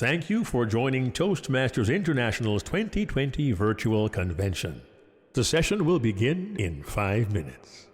Thank you for joining Toastmasters International's 2020 virtual convention. The session will begin in 5 minutes.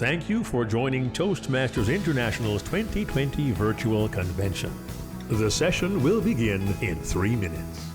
Thank you for joining Toastmasters International's 2020 virtual convention. The session will begin in 3 minutes.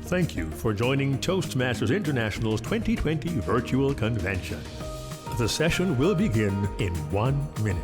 Thank you for joining Toastmasters International's 2020 virtual convention. The session will begin in 1 minute.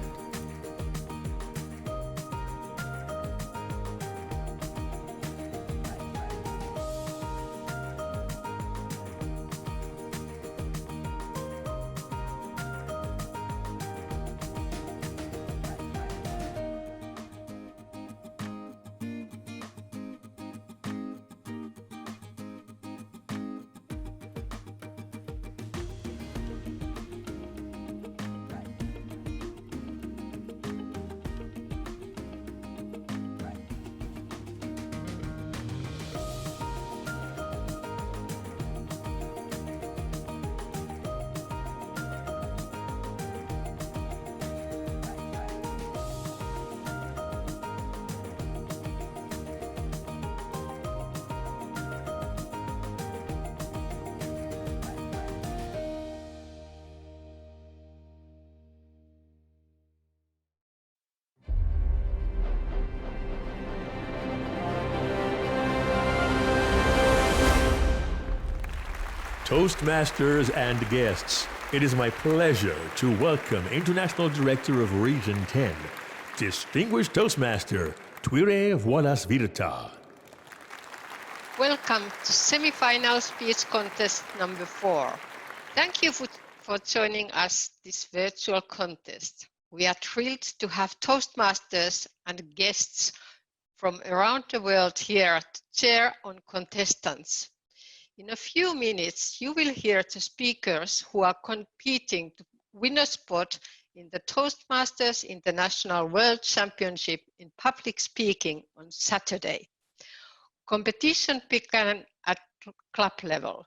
Toastmasters and guests, it is my pleasure to welcome International Director of Region 10, Distinguished Toastmaster, Tuire Volas Virta. Welcome to Semifinal Speech Contest number 4. Thank you for joining us this virtual contest. We are thrilled to have Toastmasters and guests from around the world here to cheer on contestants. In a few minutes, you will hear the speakers who are competing to win a spot in the Toastmasters International World Championship in Public Speaking on Saturday. Competition began at club level,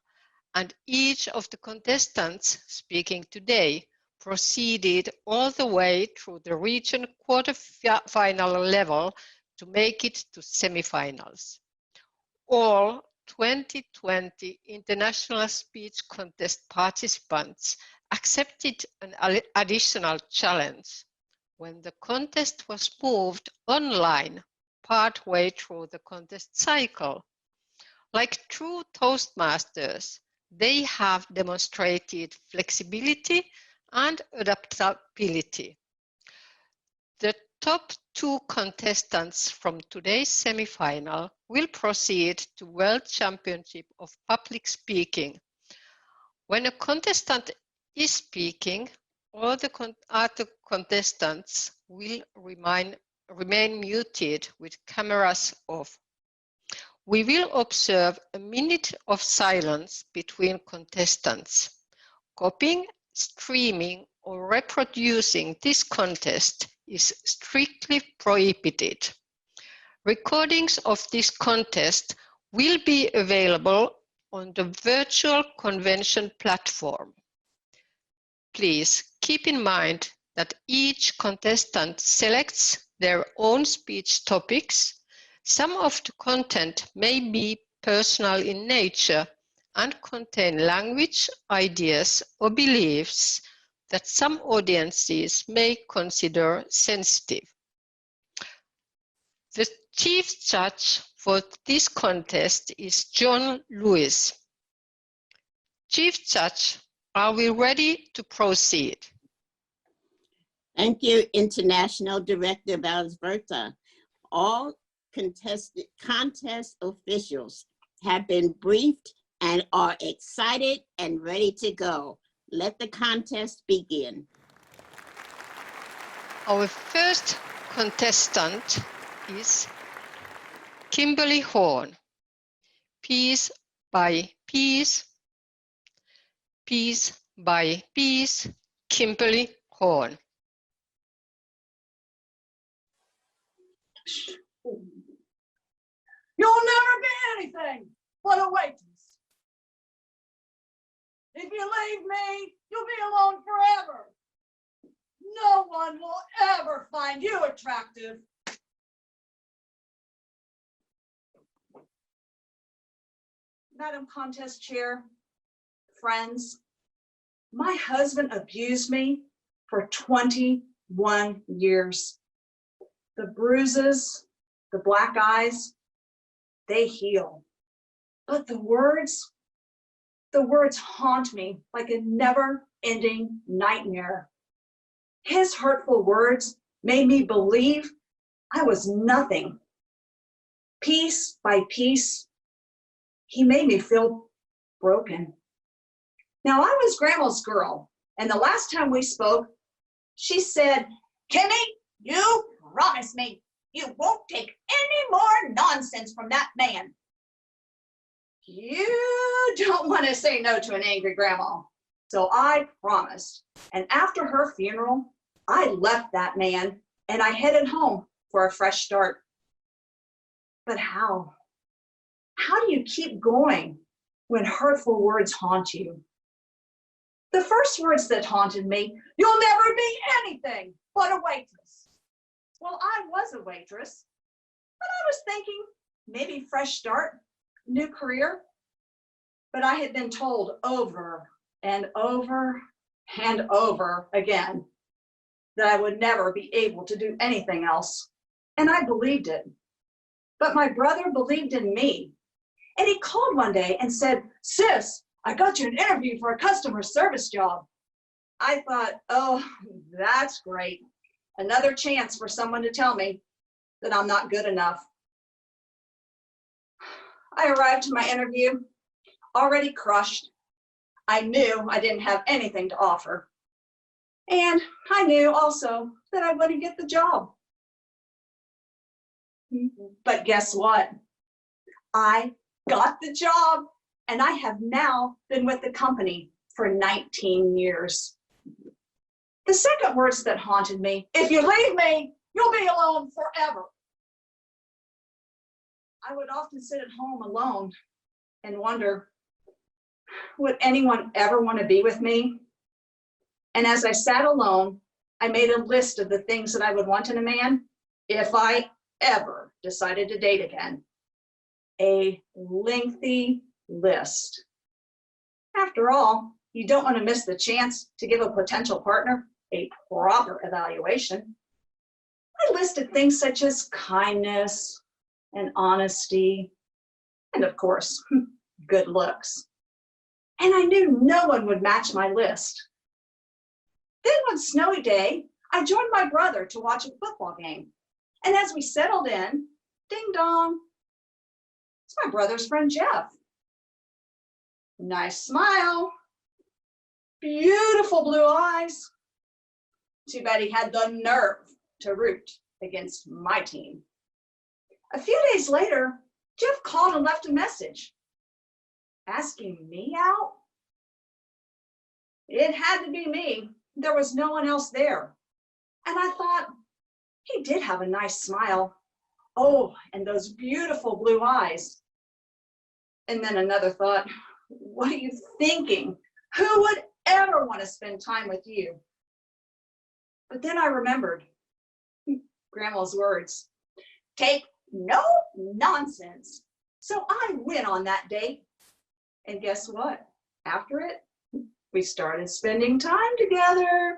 and each of the contestants speaking today proceeded all the way through the region quarter-final level to make it to semifinals. All 2020 International Speech Contest participants accepted an additional challenge when the contest was moved online partway through the contest cycle. Like true Toastmasters, they have demonstrated flexibility and adaptability. The top 2 contestants from today's semifinal will proceed to World Championship of Public Speaking. When a contestant is speaking, all the other contestants will remain muted with cameras off. We will observe a minute of silence between contestants. Copying, streaming, or reproducing this contest is strictly prohibited. Recordings of this contest will be available on the virtual convention platform. Please keep in mind that each contestant selects their own speech topics. Some of the content may be personal in nature and contain language, ideas, or beliefs that some audiences may consider sensitive. The chief judge for this contest is John Lewis. Chief Judge, are we ready to proceed? Thank you, International Director Volas Virta. All contest officials have been briefed and are excited and ready to go. Let the contest begin. Our first contestant is Kimberly Horne. Piece by piece, piece by piece, Kimberly Horne. You'll never be anything but a waitress. If you leave me, you'll be alone forever. No one will ever find you attractive. Madam Contest Chair, friends, my husband abused me for 21 years. The bruises, the black eyes, they heal. But the words haunt me like a never-ending nightmare. His hurtful words made me believe I was nothing. Piece by piece, he made me feel broken. Now, I was Grandma's girl, and the last time we spoke, she said, "Kimmy, you promise me you won't take any more nonsense from that man." You don't want to say no to an angry grandma. So I promised. And after her funeral, I left that man and I headed home for a fresh start. But how? How do you keep going when hurtful words haunt you? The first words that haunted me, "You'll never be anything but a waitress." Well, I was a waitress, but I was thinking maybe fresh start, new career. But I had been told over and over and over again that I would never be able to do anything else. And I believed it. But my brother believed in me. And he called one day and said, "Sis, I got you an interview for a customer service job. I thought, oh, that's great. Another chance for someone to tell me that I'm not good enough. I arrived to my interview already crushed. I knew I didn't have anything to offer. And I knew also that I wouldn't get the job. But guess what? I got the job, and I have now been with the company for 19 years. The second words that haunted me, if you leave me, you'll be alone forever. I would often sit at home alone and wonder, would anyone ever want to be with me? And as I sat alone, I made a list of the things that I would want in a man if I ever decided to date again. A lengthy list. After all, you don't want to miss the chance to give a potential partner a proper evaluation. I listed things such as kindness and honesty, and of course, good looks. And I knew no one would match my list. Then one snowy day, I joined my brother to watch a football game. And as we settled in, ding dong, it's my brother's friend Jeff. Nice smile, beautiful blue eyes. Too bad he had the nerve to root against my team. A few days later, Jeff called and left a message asking me out. It had to be me. There was no one else there. And I thought, he did have a nice smile. Oh, and those beautiful blue eyes. And then another thought, what are you thinking? Who would ever want to spend time with you? But then I remembered Grandma's words, take no nonsense. So I went on that date. And guess what? After it, we started spending time together.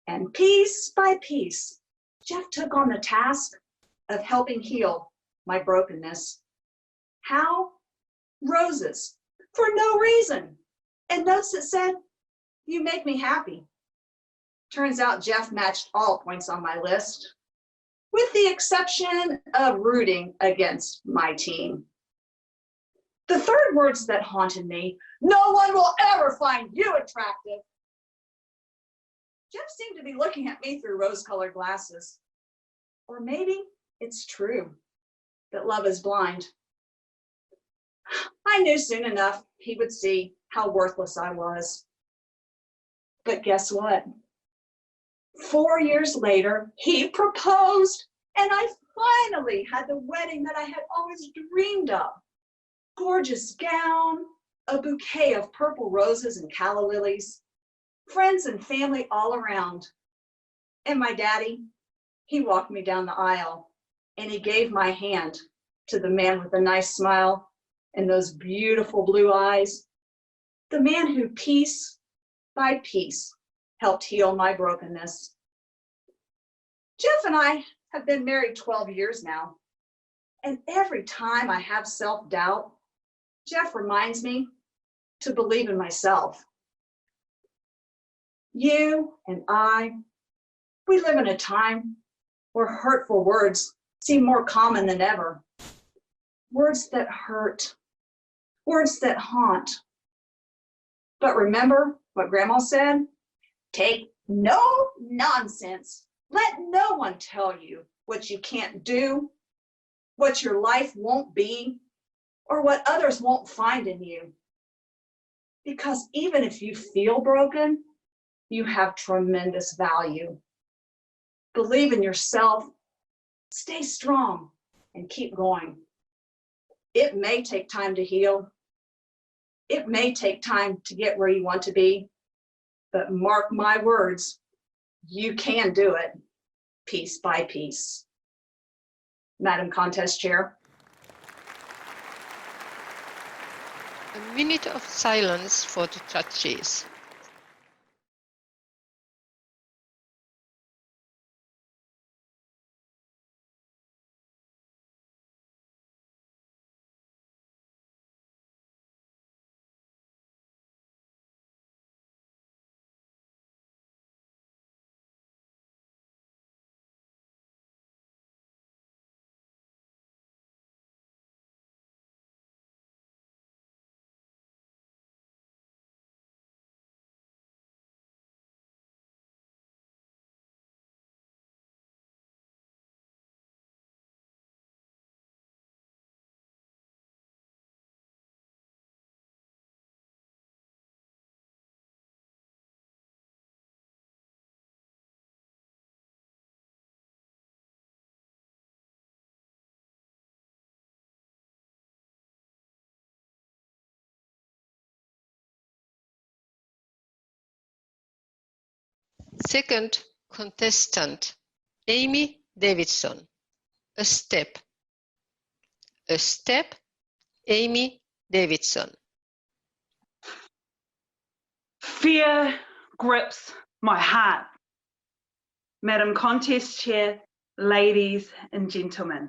And piece by piece, Jeff took on the task of helping heal my brokenness. How? Roses, for no reason. And notes that said, you make me happy. Turns out Jeff matched all points on my list, with the exception of rooting against my team. The third words that haunted me, no one will ever find you attractive. Jeff seemed to be looking at me through rose-colored glasses. Or maybe it's true that love is blind. I knew soon enough he would see how worthless I was. But guess what? 4 years later, he proposed, and I finally had the wedding that I had always dreamed of. Gorgeous gown, a bouquet of purple roses and calla lilies, friends and family all around. And my daddy, he walked me down the aisle, and he gave my hand to the man with the nice smile and those beautiful blue eyes, the man who piece by piece helped heal my brokenness. Jeff and I have been married 12 years now, and every time I have self-doubt, Jeff reminds me to believe in myself. You and I, we live in a time where hurtful words seem more common than ever. Words that hurt, words that haunt. But remember what Grandma said? Take no nonsense. Let no one tell you what you can't do, what your life won't be, or what others won't find in you. Because even if you feel broken, you have tremendous value. Believe in yourself, stay strong, and keep going. It may take time to heal. It may take time to get where you want to be, but mark my words, you can do it, piece by piece. Madam Contest Chair. A minute of silence for the judges. Second contestant, Amy Davidson. A step. A step, Amy Davidson. Fear grips my heart. Madam Contest Chair, ladies and gentlemen.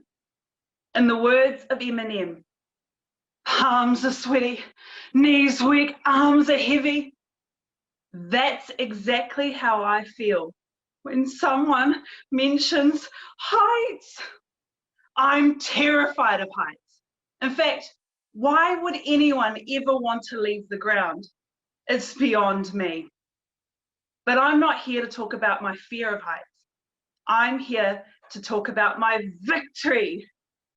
In the words of Eminem, palms are sweaty, knees weak, arms are heavy. That's exactly how I feel when someone mentions heights. I'm terrified of heights. In fact, why would anyone ever want to leave the ground? It's beyond me. But I'm not here to talk about my fear of heights. I'm here to talk about my victory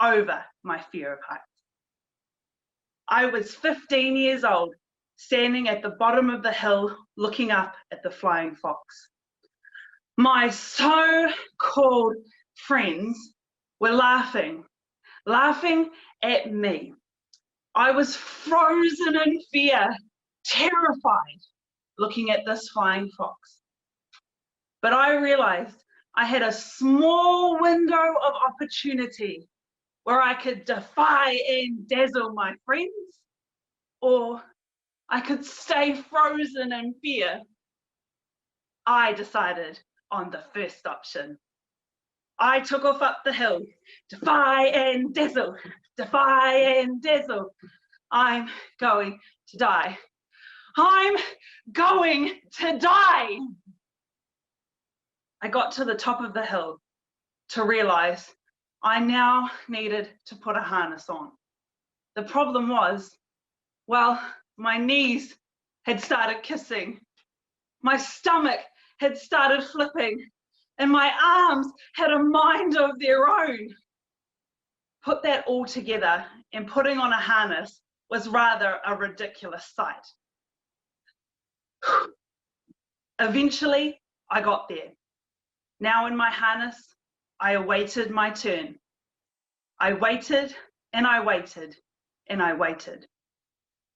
over my fear of heights. I was 15 years old, standing at the bottom of the hill, looking up at the flying fox. My so-called friends were laughing at me. I was frozen in fear, terrified, looking at this flying fox. But I realized I had a small window of opportunity where I could defy and dazzle my friends, or I could stay frozen in fear. I decided on the first option. I took off up the hill, defy and dazzle, defy and dazzle. I'm going to die. I'm going to die. I got to the top of the hill to realize I now needed to put a harness on. The problem was, well, my knees had started kissing, my stomach had started flipping, and my arms had a mind of their own. Put that all together, and putting on a harness was rather a ridiculous sight. Eventually, I got there. Now in my harness, I awaited my turn. I waited and I waited and I waited.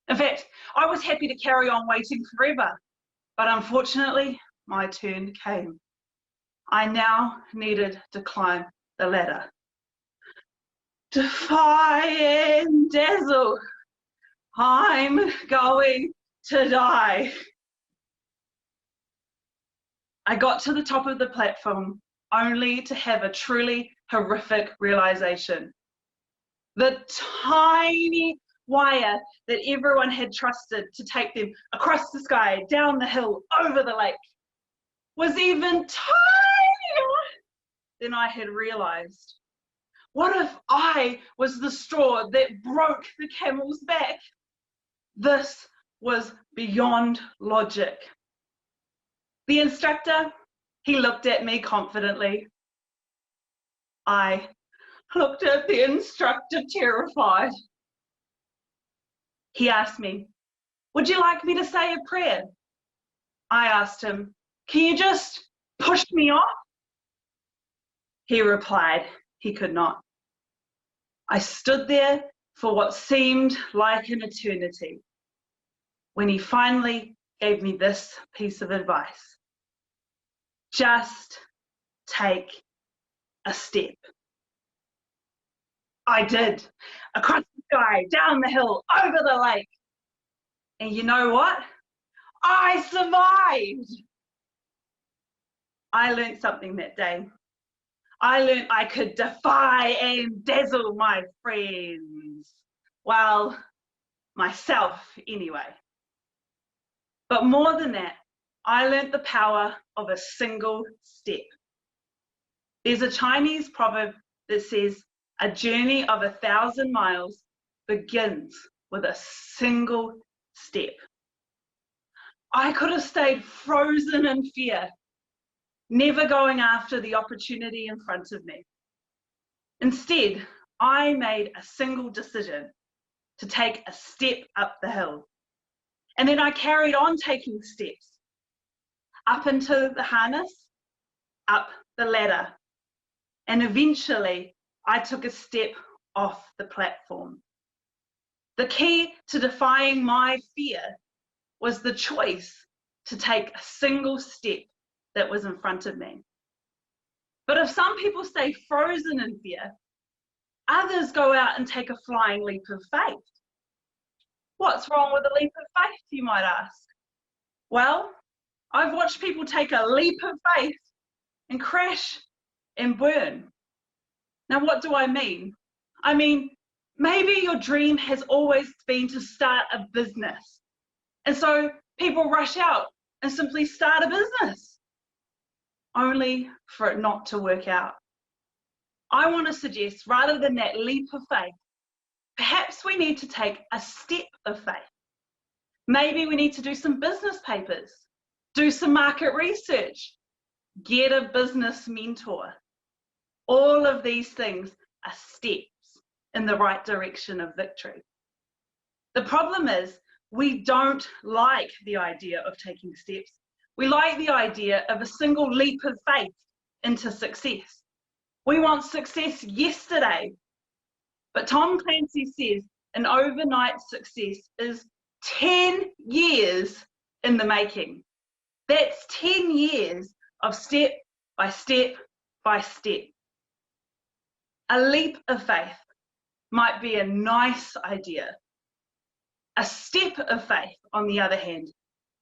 In fact, I was happy to carry on waiting forever, but unfortunately, my turn came. I now needed to climb the ladder. Defy and dazzle. I'm going to die. I got to the top of the platform only to have a truly horrific realization. The tiny wire that everyone had trusted to take them across the sky, down the hill, over the lake, was even tinier than I had realized. What if I was the straw that broke the camel's back? This was beyond logic. The instructor, he looked at me confidently. I looked at the instructor terrified. He asked me, would you like me to say a prayer? I asked him, can you just push me off? He replied he could not. I stood there for what seemed like an eternity when he finally gave me this piece of advice. Just take a step. I did, across the sky, down the hill, over the lake. And you know what? I survived. I learned something that day. I learned I could defy and dazzle my friends. Well, myself anyway. But more than that, I learned the power of a single step. There's a Chinese proverb that says, a journey of 1,000 miles begins with a single step. I could have stayed frozen in fear, never going after the opportunity in front of me. Instead, I made a single decision to take a step up the hill. And then I carried on taking steps up into the harness, up the ladder, and eventually I took a step off the platform. The key to defying my fear was the choice to take a single step that was in front of me. But if some people stay frozen in fear, others go out and take a flying leap of faith. What's wrong with a leap of faith, you might ask? Well, I've watched people take a leap of faith and crash and burn. Now, what do I mean? I mean, maybe your dream has always been to start a business. And so people rush out and simply start a business, only for it not to work out. I want to suggest, rather than that leap of faith, perhaps we need to take a step of faith. Maybe we need to do some business papers, do some market research, get a business mentor. All of these things are steps in the right direction of victory. The problem is, we don't like the idea of taking steps. We like the idea of a single leap of faith into success. We want success yesterday. But Tom Clancy says an overnight success is 10 years in the making. That's 10 years of step by step by step. A leap of faith might be a nice idea. A step of faith, on the other hand,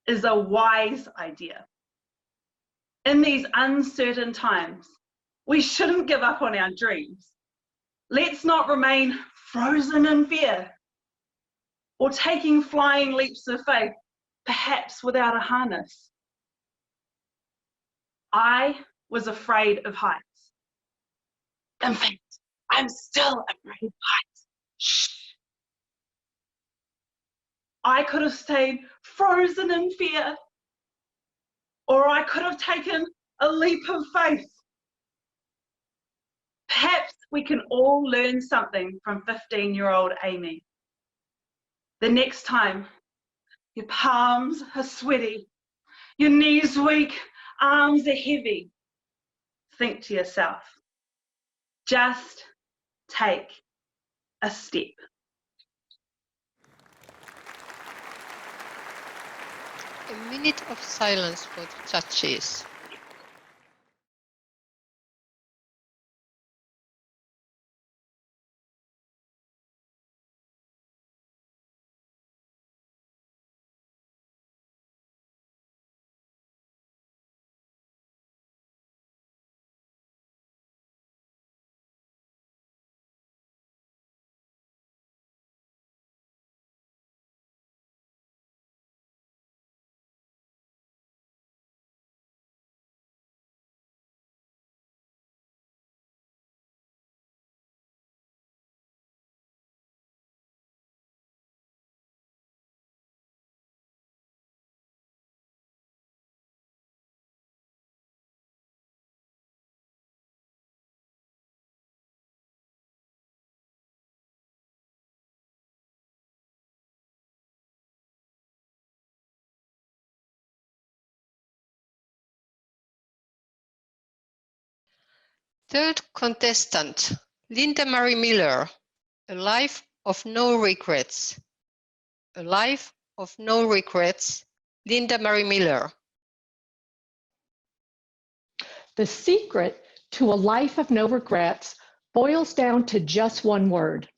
is a wise idea. In these uncertain times, we shouldn't give up on our dreams. Let's not remain frozen in fear or taking flying leaps of faith, perhaps without a harness. I was afraid of heights. In fact, I'm still afraid of heights. Shh. I could have stayed frozen in fear, or I could have taken a leap of faith. Perhaps we can all learn something from 15-year-old Amy. The next time your palms are sweaty, your knees weak, arms are heavy, think to yourself, just take a step. A minute of silence for the judges. Third contestant, Leander Miller, A Life of No Regrets. A Life of No Regrets, Leander Miller. The secret to a life of no regrets boils down to just one word,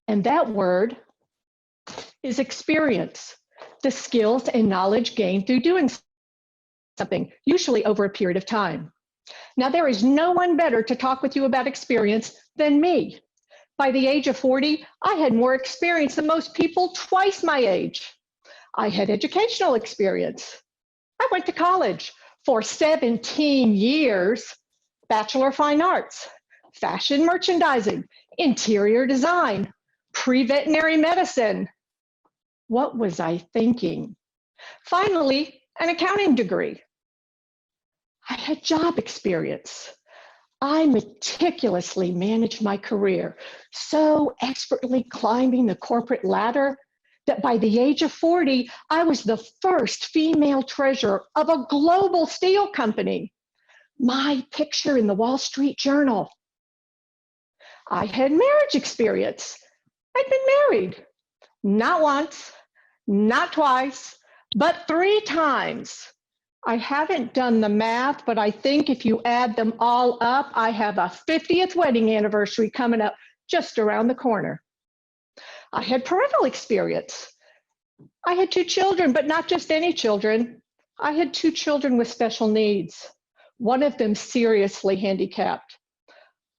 and that word is experience, the skills and knowledge gained through doing something, usually over a period of time. Now, there is no one better to talk with you about experience than me. By the age of 40, I had more experience than most people twice my age. I had educational experience. I went to college for 17 years, Bachelor of Fine Arts, fashion merchandising, interior design, pre-veterinary medicine. What was I thinking? Finally, an accounting degree. I had job experience. I meticulously managed my career, so expertly climbing the corporate ladder that by the age of 40, I was the first female treasurer of a global steel company. My picture in the Wall Street Journal. I had marriage experience. I'd been married, not once, not twice, but 3 times. I haven't done the math, but I think if you add them all up, I have a 50th wedding anniversary coming up just around the corner. I had parental experience. I had 2 children, but not just any children. I had 2 children with special needs, one of them seriously handicapped.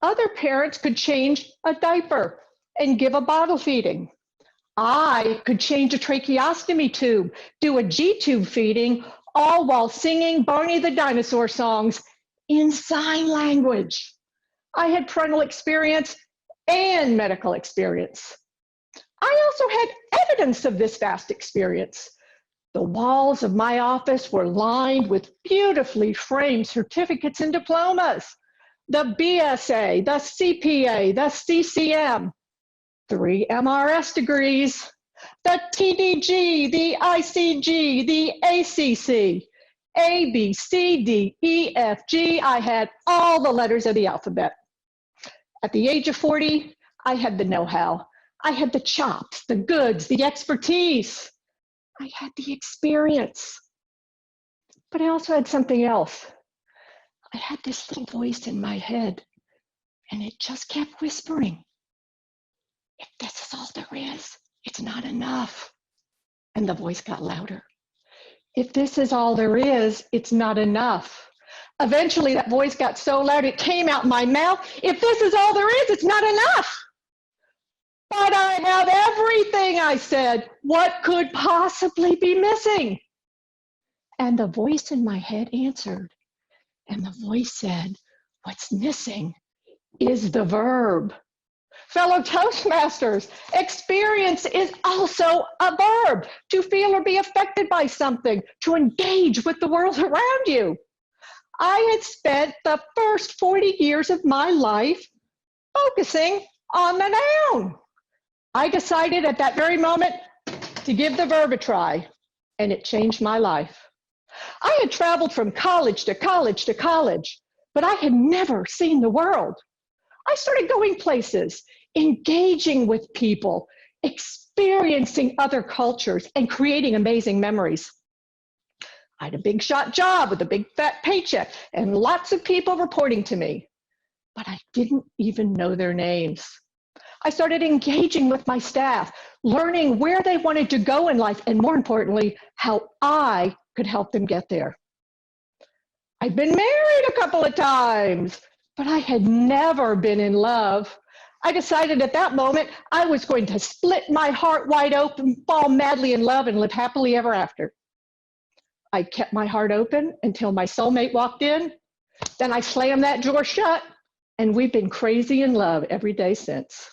Other parents could change a diaper and give a bottle feeding. I could change a tracheostomy tube, do a G-tube feeding, all while singing Barney the Dinosaur songs in sign language. I had parental experience and medical experience. I also had evidence of this vast experience. The walls of my office were lined with beautifully framed certificates and diplomas. The BSA, the CPA, the CCM, 3 MRS degrees, the TDG, the ICG, the ACC, A, B, C, D, E, F, G. I had all the letters of the alphabet. At the age of 40, I had the know-how. I had the chops, the goods, the expertise. I had the experience. But I also had something else. I had this little voice in my head, and it just kept whispering, if this is all there is, it's not enough. And the voice got louder. If this is all there is, it's not enough. Eventually, that voice got so loud, it came out my mouth. If this is all there is, it's not enough. But I have everything, I said. What could possibly be missing? And the voice in my head answered. And the voice said, what's missing is the verb. Fellow Toastmasters, experience is also a verb. To feel or be affected by something, to engage with the world around you. I had spent the first 40 years of my life focusing on the noun. I decided at that very moment to give the verb a try, and it changed my life. I had traveled from college to college to college, but I had never seen the world. I started going places, engaging with people, experiencing other cultures, and creating amazing memories. I had a big shot job with a big fat paycheck and lots of people reporting to me, but I didn't even know their names. I started engaging with my staff, learning where they wanted to go in life, and more importantly, how I could help them get there. I'd been married a couple of times, but I had never been in love. I decided at that moment I was going to split my heart wide open, fall madly in love, and live happily ever after. I kept my heart open until my soulmate walked in. Then I slammed that drawer shut, and we've been crazy in love every day since.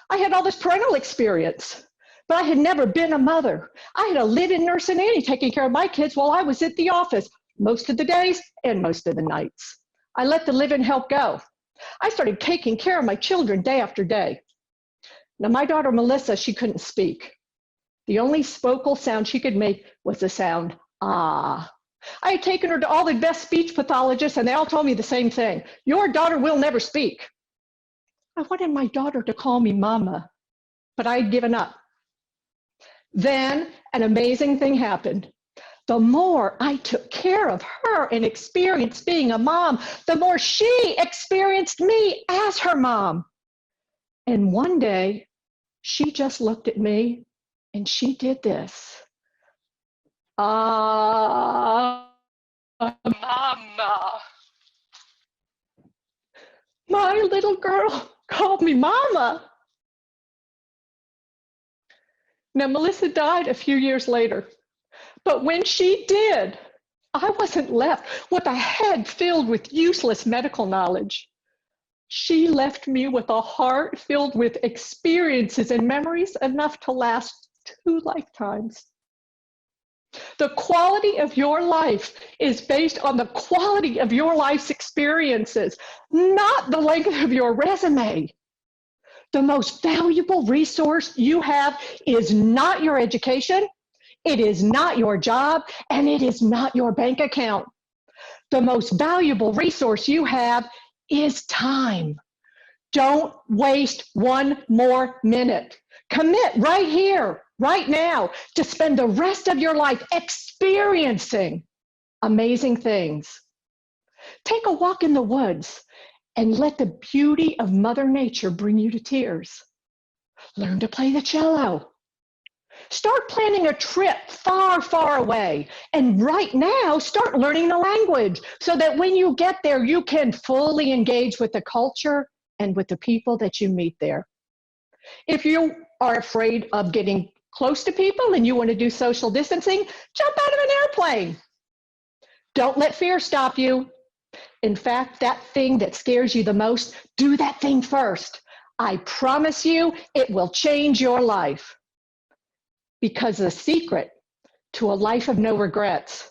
I had all this parental experience, but I had never been a mother. I had a live-in nurse and nanny taking care of my kids while I was at the office most of the days and most of the nights. I let the live-in help go. I started taking care of my children day after day. Now, my daughter Melissa, she couldn't speak. The only vocal sound she could make was the sound, ah. I had taken her to all the best speech pathologists, and they all told me the same thing. Your daughter will never speak. I wanted my daughter to call me mama, but I had given up. Then an amazing thing happened. The more I took care of her and experienced being a mom, the more she experienced me as her mom. And one day, she just looked at me and she did this. Mama. My little girl called me mama. Now, Melissa died a few years later, but when she did, I wasn't left with a head filled with useless medical knowledge. She left me with a heart filled with experiences and memories enough to last 2 lifetimes. The quality of your life is based on the quality of your life's experiences, not the length of your resume. The most valuable resource you have is not your education, it is not your job, and it is not your bank account. The most valuable resource you have is time. Don't waste 1 more minute. Commit right here, right now, to spend the rest of your life experiencing amazing things. Take a walk in the woods and let the beauty of Mother Nature bring you to tears. Learn to play the cello. Start planning a trip far, far away. And right now, start learning the language so that when you get there, you can fully engage with the culture and with the people that you meet there. If you are afraid of getting close to people and you want to do social distancing, jump out of an airplane. Don't let fear stop you. In fact, that thing that scares you the most, do that thing first. I promise you, it will change your life. Because the secret to a life of no regrets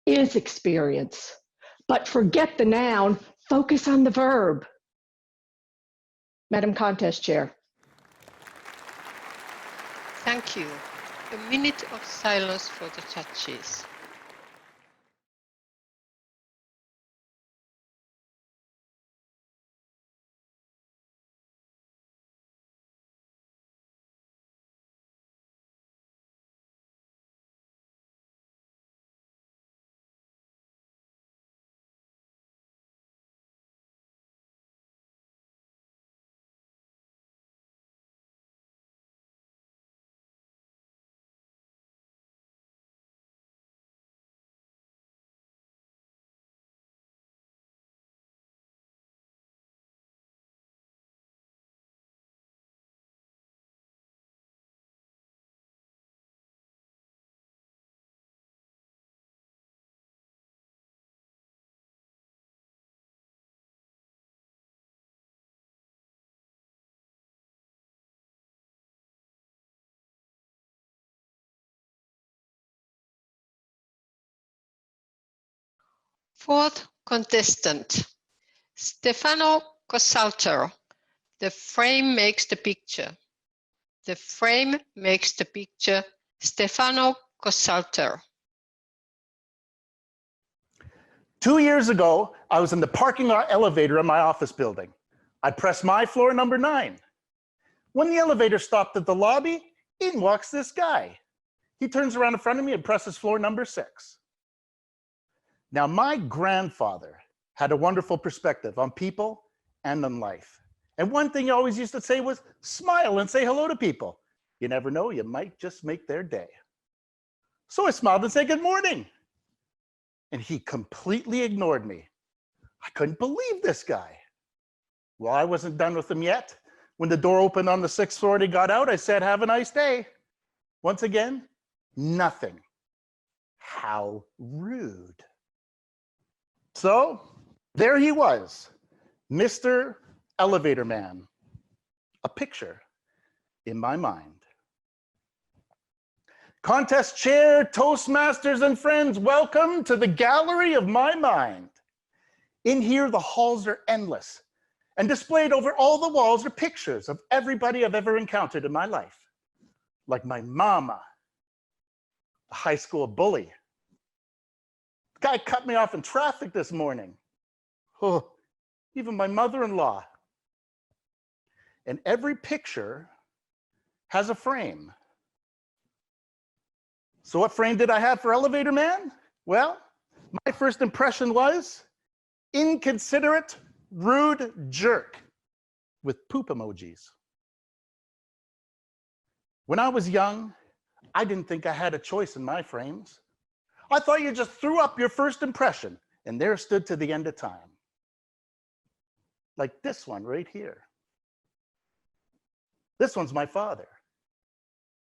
is experience. But forget the noun, focus on the verb. Madam Contest Chair. Thank you. A minute of silence for the judges. Fourth contestant, Stefano Cossalter. The frame makes the picture. The frame makes the picture. Stefano Cossalter. 2 years ago, I was in the parking lot elevator in my office building. I pressed my floor number 9. When the elevator stopped at the lobby, in walks this guy. He turns around in front of me and presses floor number 6. Now, my grandfather had a wonderful perspective on people and on life. And one thing he always used to say was, smile and say hello to people. You never know, you might just make their day. So I smiled and said, good morning. And he completely ignored me. I couldn't believe this guy. Well, I wasn't done with him yet. When the door opened on the 6th floor and he got out, I said, have a nice day. Once again, nothing. How rude. So there he was, Mr. Elevator Man, a picture in my mind. Contest chair, Toastmasters, and friends, welcome to the gallery of my mind. In here, the halls are endless, and displayed over all the walls are pictures of everybody I've ever encountered in my life, like my mama, the high school bully. The guy cut me off in traffic this morning. Oh, even my mother-in-law. And every picture has a frame. So what frame did I have for Elevator Man? Well, my first impression was inconsiderate, rude jerk with poop emojis. When I was young, I didn't think I had a choice in my frames. I thought you just threw up your first impression and there stood to the end of time. Like this one right here. This one's my father.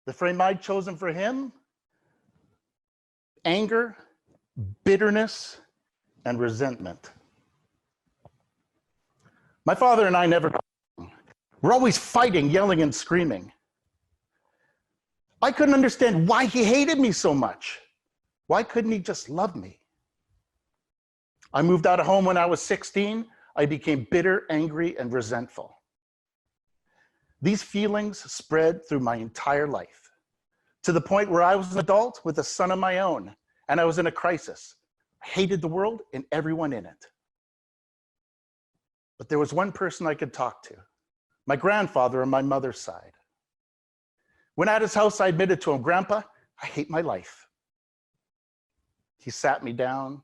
The frame I'd chosen for him, anger, bitterness, and resentment. My father and I never got along. We're always fighting, yelling, and screaming. I couldn't understand why he hated me so much. Why couldn't he just love me? I moved out of home when I was 16. I became bitter, angry, and resentful. These feelings spread through my entire life, to the point where I was an adult with a son of my own, and I was in a crisis. I hated the world and everyone in it. But there was one person I could talk to, my grandfather on my mother's side. When at his house, I admitted to him, Grandpa, I hate my life. He sat me down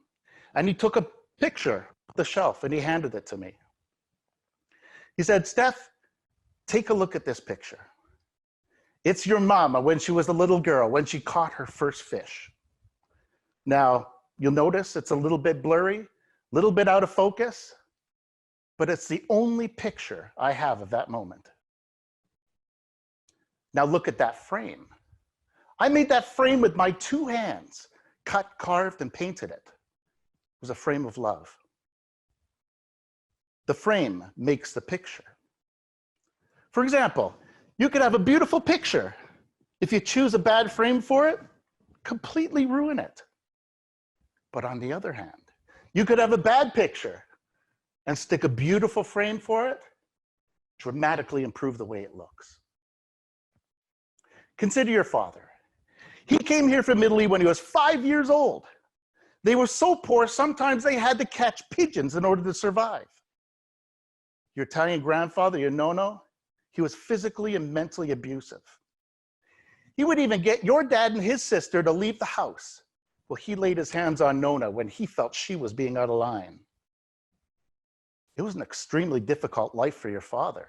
and he took a picture off the shelf and he handed it to me. He said, Steph, take a look at this picture. It's your mama when she was a little girl, when she caught her first fish. Now, you'll notice it's a little bit blurry, a little bit out of focus, but it's the only picture I have of that moment. Now look at that frame. I made that frame with my 2 hands, cut, carved, and painted it. It was a frame of love. The frame makes the picture. For example, you could have a beautiful picture. If you choose a bad frame for it, completely ruin it. But on the other hand, you could have a bad picture and stick a beautiful frame for it, dramatically improve the way it looks. Consider your father. He came here from Italy when he was 5 years old. They were so poor, sometimes they had to catch pigeons in order to survive. Your Italian grandfather, your nonno, he was physically and mentally abusive. He would even get your dad and his sister to leave the house. Well, he laid his hands on Nona when he felt she was being out of line. It was an extremely difficult life for your father.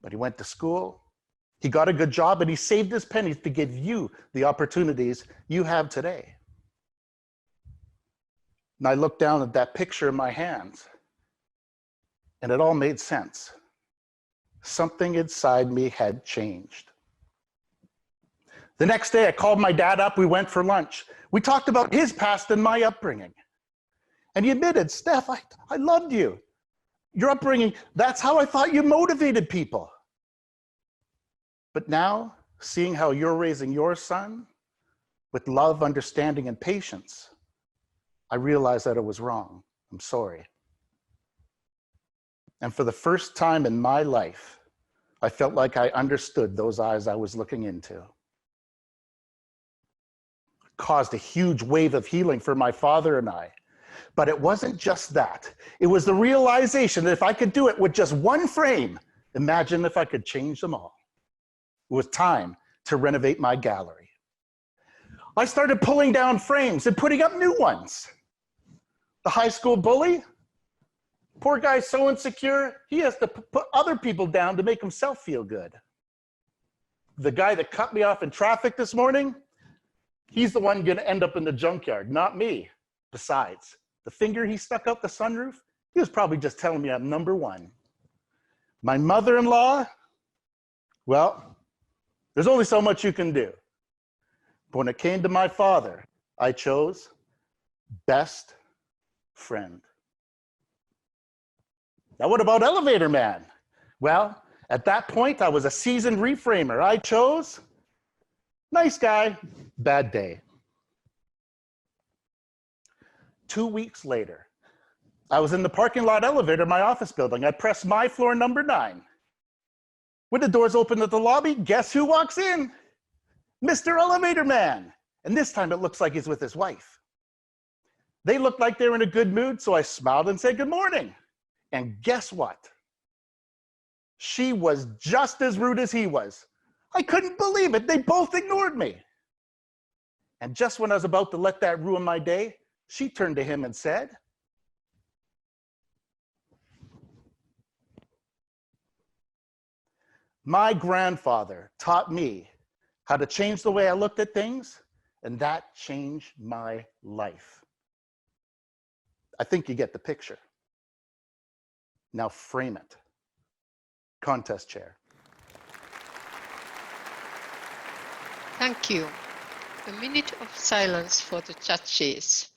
But he went to school, he got a good job, and he saved his pennies to give you the opportunities you have today. And I looked down at that picture in my hands, and it all made sense. Something inside me had changed. The next day, I called my dad up. We went for lunch. We talked about his past and my upbringing. And he admitted, Steph, I loved you. Your upbringing, that's how I thought you motivated people. But now, seeing how you're raising your son with love, understanding, and patience, I realized that it was wrong. I'm sorry. And for the first time in my life, I felt like I understood those eyes I was looking into. It caused a huge wave of healing for my father and I. But it wasn't just that. It was the realization that if I could do it with just one frame, imagine if I could change them all. It was time to renovate my gallery. I started pulling down frames and putting up new ones. The high school bully, poor guy's so insecure, he has to put other people down to make himself feel good. The guy that cut me off in traffic this morning, he's the one gonna end up in the junkyard, not me. Besides, the finger he stuck out the sunroof, he was probably just telling me I'm number one. My mother-in-law, well, there's only so much you can do. But when it came to my father, I chose best friend. Now, what about Elevator Man? Well, at that point, I was a seasoned reframer. I chose nice guy, bad day. 2 weeks later, I was in the parking lot elevator of my office building. I pressed my floor number 9. When the doors opened at the lobby, guess who walks in? Mr. Elevator Man. And this time it looks like he's with his wife. They looked like they were in a good mood, so I smiled and said, good morning. And guess what? She was just as rude as he was. I couldn't believe it. They both ignored me. And just when I was about to let that ruin my day, she turned to him and said, my grandfather taught me how to change the way I looked at things, and that changed my life. I think you get the picture. Now frame it. Contest chair. Thank you. A minute of silence for the judges.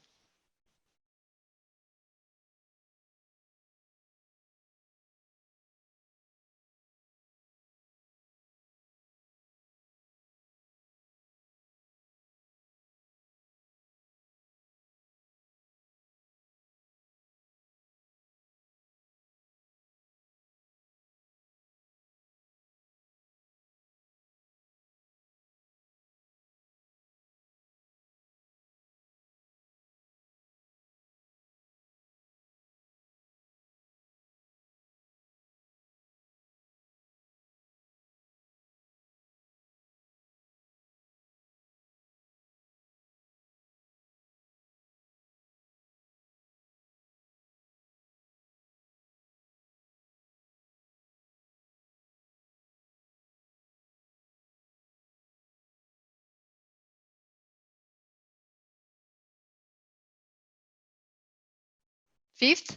Fifth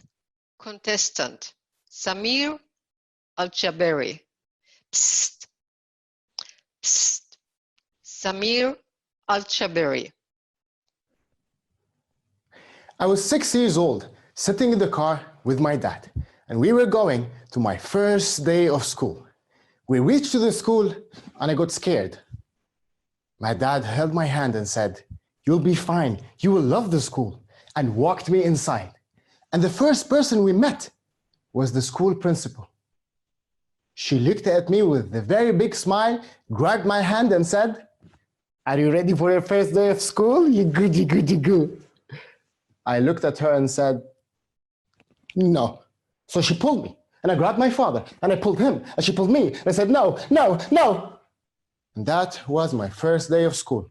contestant, Samir Al-Jaberi. Psst. Psst. Samir Al-Jaberi. I was 6 years old, sitting in the car with my dad, and we were going to my first day of school. We reached to the school, and I got scared. My dad held my hand and said, "You'll be fine, you will love the school," and walked me inside. And the first person we met was the school principal. She looked at me with a very big smile, grabbed my hand and said, "Are you ready for your first day of school? You good, you good, you good." I looked at her and said, "No." So she pulled me, and I grabbed my father, and I pulled him, and she pulled me, and I said, "No, no, no." And that was my first day of school.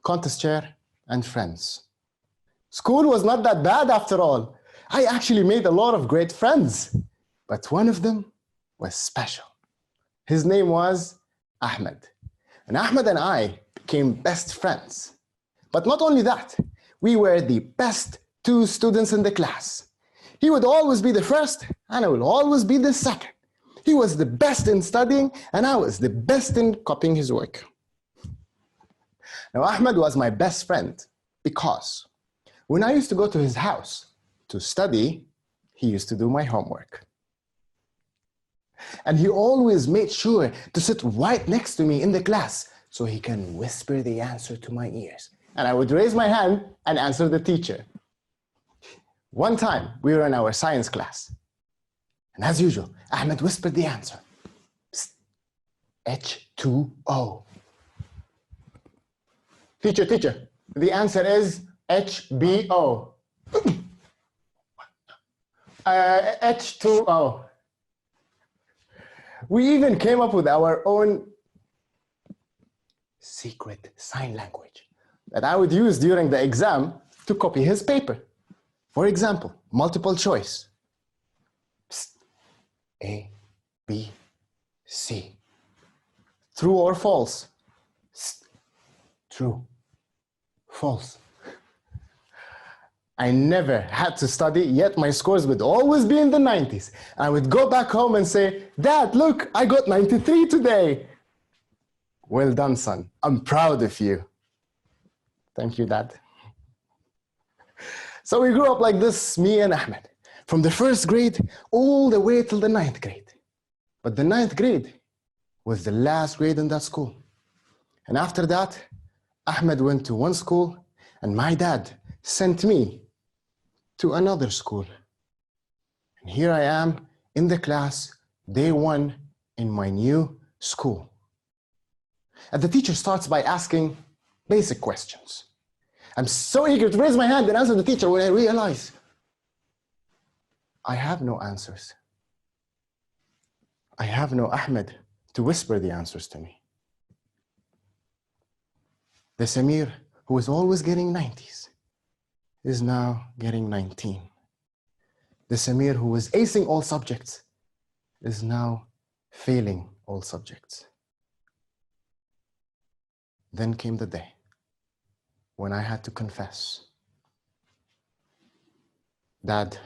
Contest chair and friends. School was not that bad after all. I actually made a lot of great friends, but one of them was special. His name was Ahmed. And Ahmed and I became best friends. But not only that, we were the best two students in the class. He would always be the first, and I would always be the second. He was the best in studying, and I was the best in copying his work. Now, Ahmed was my best friend because when I used to go to his house to study, he used to do my homework. And he always made sure to sit right next to me in the class so he can whisper the answer to my ears. And I would raise my hand and answer the teacher. One time, we were in our science class. And as usual, Ahmed whispered the answer. Psst. H2O. Teacher, the answer is HBO. H2O. We even came up with our own secret sign language that I would use during the exam to copy his paper. For example, multiple choice. Psst. A, B, C. True or false? Psst. True. False. I never had to study, yet my scores would always be in the 90s. I would go back home and say, "Dad, look, I got 93 today." Well done, son. I'm proud of you. Thank you, Dad. So we grew up like this, me and Ahmed, from the first grade all the way till the 9th grade. But the 9th grade was the last grade in that school. And after that, Ahmed went to one school, and my dad sent me to another school. And here I am in the class, day one in my new school. And the teacher starts by asking basic questions. I'm so eager to raise my hand and answer the teacher when I realize I have no answers. I have no Ahmed to whisper the answers to me. The Samir who was always getting 90s is now getting 19. The Samir who was acing all subjects is now failing all subjects. Then came the day when I had to confess. Dad,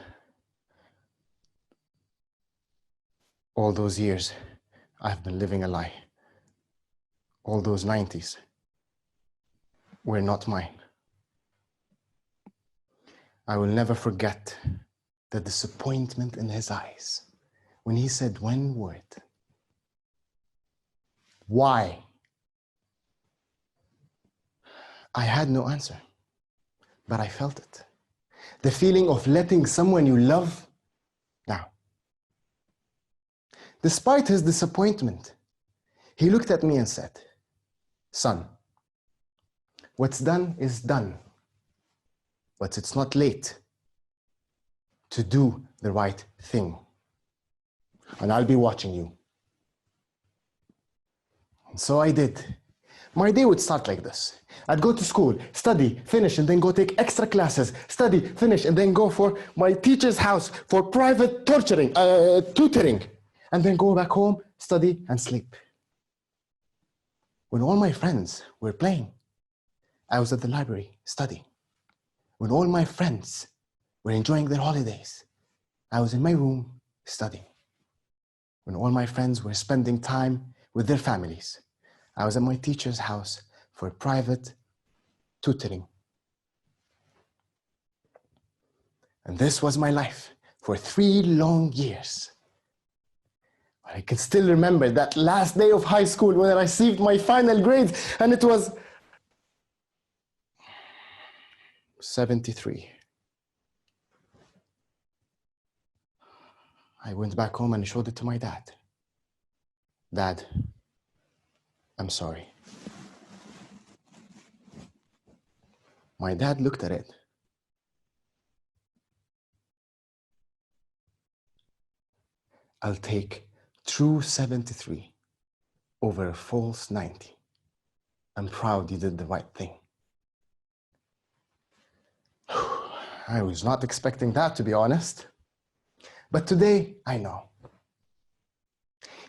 all those years I've been living a lie. All those 90s were not mine. I will never forget the disappointment in his eyes when he said one word. Why? I had no answer, but I felt it. The feeling of letting someone you love down. Despite his disappointment, he looked at me and said, "Son, what's done is done, but it's not late to do the right thing. And I'll be watching you." And so I did. My day would start like this. I'd go to school, study, finish, and then go take extra classes, study, finish, and then go for my teacher's house for private tutoring, and then go back home, study, and sleep. When all my friends were playing, I was at the library studying. When all my friends were enjoying their holidays. I was in my room studying. When all my friends were spending time with their families, I was at my teacher's house for private tutoring. And this was my life for 3 long years. I can still remember that last day of high school when I received my final grades, and it was 73. I went back home and showed it to my dad. Dad, I'm sorry. My dad looked at it. I'll take true 73 over a false 90. I'm proud you did the right thing. I was not expecting that, to be honest. But today, I know.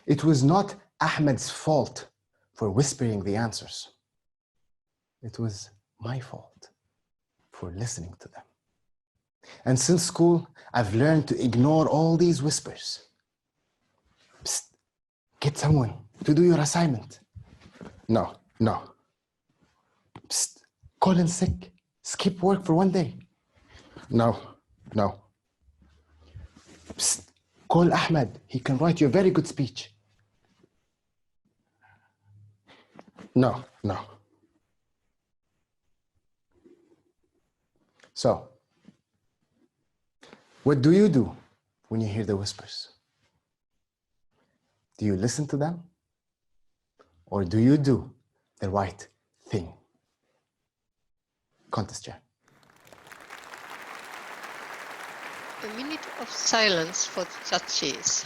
It was not Ahmed's fault for whispering the answers. It was my fault for listening to them. And since school, I've learned to ignore all these whispers. Psst, get someone to do your assignment. No. Psst, call in sick. Skip work for 1 day. No. Psst, call Ahmed. He can write you a very good speech. No. So, what do you do when you hear the whispers? Do you listen to them? Or do you do the right thing? Contest chair. A minute of silence for the judges.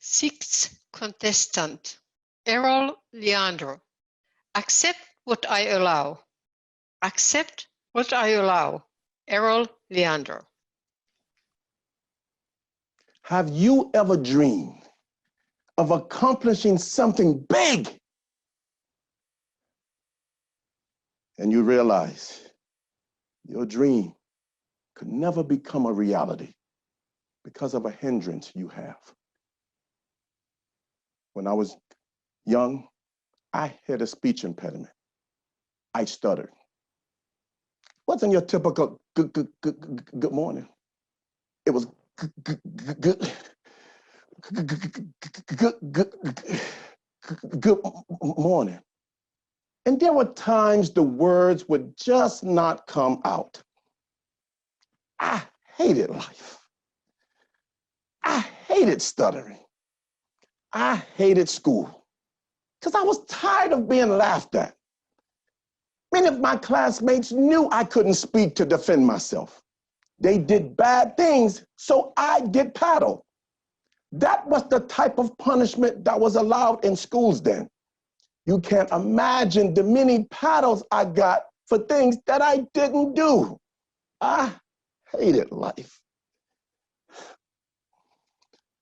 Sixth contestant, Errol, Leandre. Accept what I allow. Accept what I allow. Errol, Leandre. Have you ever dreamed of accomplishing something big? And you realize your dream could never become a reality because of a hindrance you have. When I was young, I had a speech impediment. I stuttered. Wasn't your typical good morning. It was good morning. And there were times the words would just not come out. I hated life. I hated stuttering. I hated school because I was tired of being laughed at. Many of my classmates knew I couldn't speak to defend myself. They did bad things, so I'd get paddled. That was the type of punishment that was allowed in schools then. You can't imagine the many paddles I got for things that I didn't do. I hated life.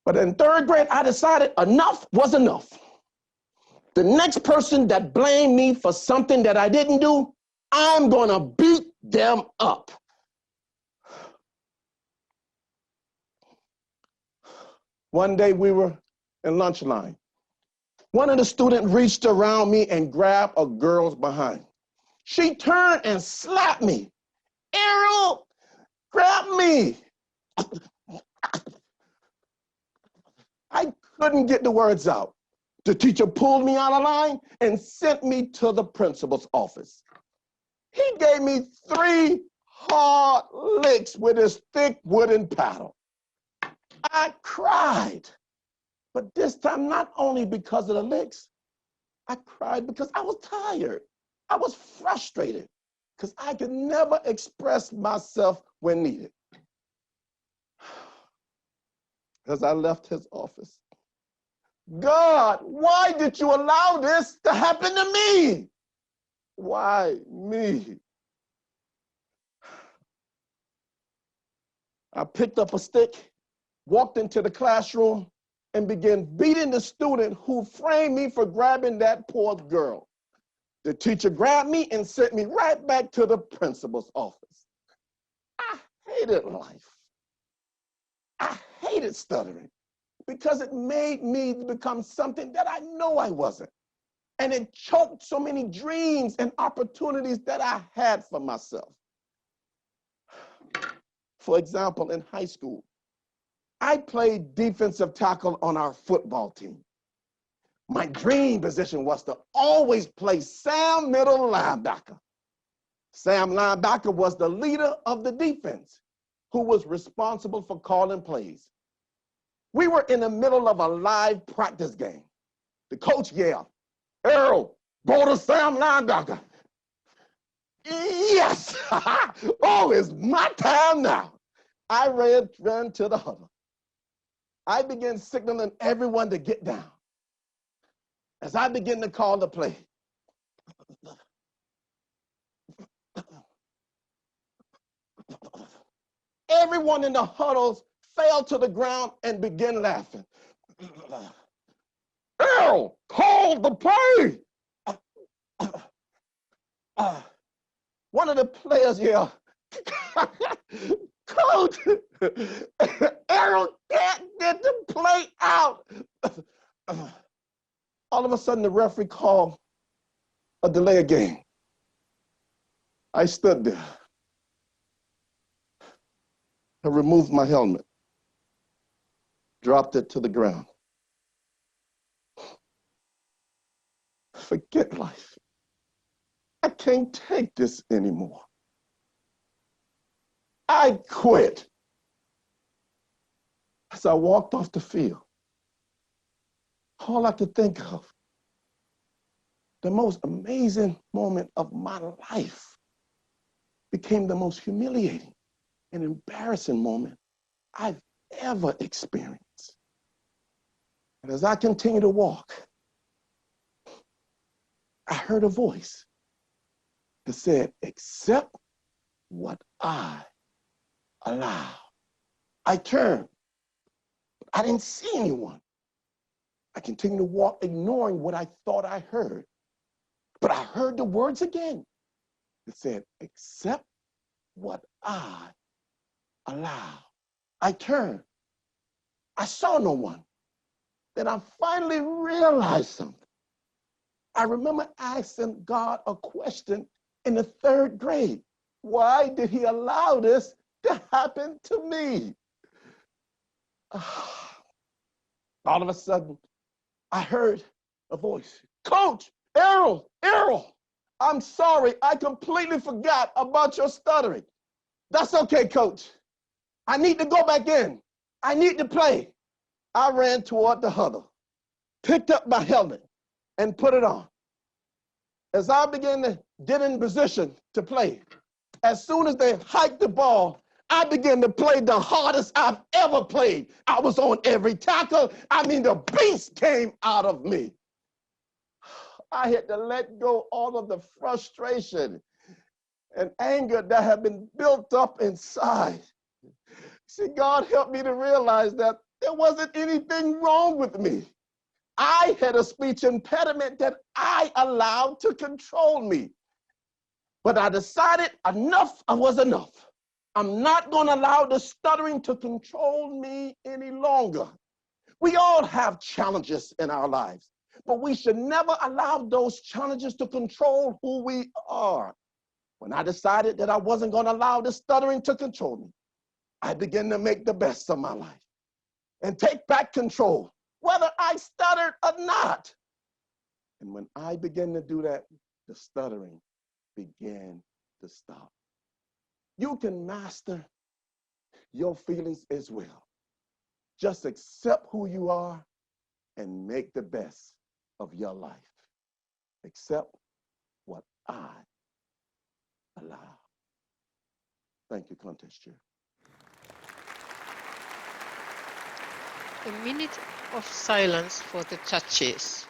But in 3rd grade, I decided enough was enough. The next person that blamed me for something that I didn't do, I'm gonna beat them up. One day we were in lunch line. One of the students reached around me and grabbed a girl's behind. She turned and slapped me. Errol, grab me. I couldn't get the words out. The teacher pulled me out of line and sent me to the principal's office. He gave me 3 hard licks with his thick wooden paddle. I cried, but this time not only because of the licks, I cried because I was tired. I was frustrated because I could never express myself when needed. As I left his office, God, why did you allow this to happen to me? Why me? I picked up a stick, walked into the classroom, and began beating the student who framed me for grabbing that poor girl. The teacher grabbed me and sent me right back to the principal's office. I hated life. I hated stuttering because it made me become something that I know I wasn't. And it choked so many dreams and opportunities that I had for myself. For example, in high school, I played defensive tackle on our football team. My dream position was to always play Sam middle linebacker. Sam linebacker was the leader of the defense, who was responsible for calling plays. We were in the middle of a live practice game. The coach yelled, "Errol, go to Sam linebacker." Yes! Oh, it's my time now. I ran to the huddle. I began signaling everyone to get down. As I began to call the play, everyone in the huddles fell to the ground and began laughing. "Errol, call the play!" One of the players yelled, "Coach, Errol can't get the play out." All of a sudden, the referee called a delay of game. I stood there. I removed my helmet, dropped it to the ground. Forget life. I can't take this anymore. I quit. As I walked off the field, all I could think of, the most amazing moment of my life became the most humiliating and embarrassing moment I've ever experienced. And as I continued to walk, I heard a voice that said, "Accept what I allow." I turned, but I didn't see anyone. I continued to walk, ignoring what I thought I heard. But I heard the words again. It said, "Accept what I allow." I turned. I saw no one. Then I finally realized something. I remember asking God a question in the 3rd grade. Why did he allow this to happen to me? All of a sudden, I heard a voice. "Coach, Errol, I'm sorry, I completely forgot about your stuttering." "That's okay, coach. I need to go back in. I need to play." I ran toward the huddle, picked up my helmet, and put it on. As I began to get in position to play, as soon as they hiked the ball, I began to play the hardest I've ever played. I was on every tackle. I mean, the beast came out of me. I had to let go all of the frustration and anger that had been built up inside. See, God helped me to realize that there wasn't anything wrong with me. I had a speech impediment that I allowed to control me. But I decided enough was enough. I'm not going to allow the stuttering to control me any longer. We all have challenges in our lives, but we should never allow those challenges to control who we are. When I decided that I wasn't going to allow this stuttering to control me, I began to make the best of my life and take back control, whether I stuttered or not. And when I began to do that, the stuttering began to stop. You can master your feelings as well. Just accept who you are and make the best of your life. Accept what I allow. Thank you, Contest Chair. A minute of silence for the judges.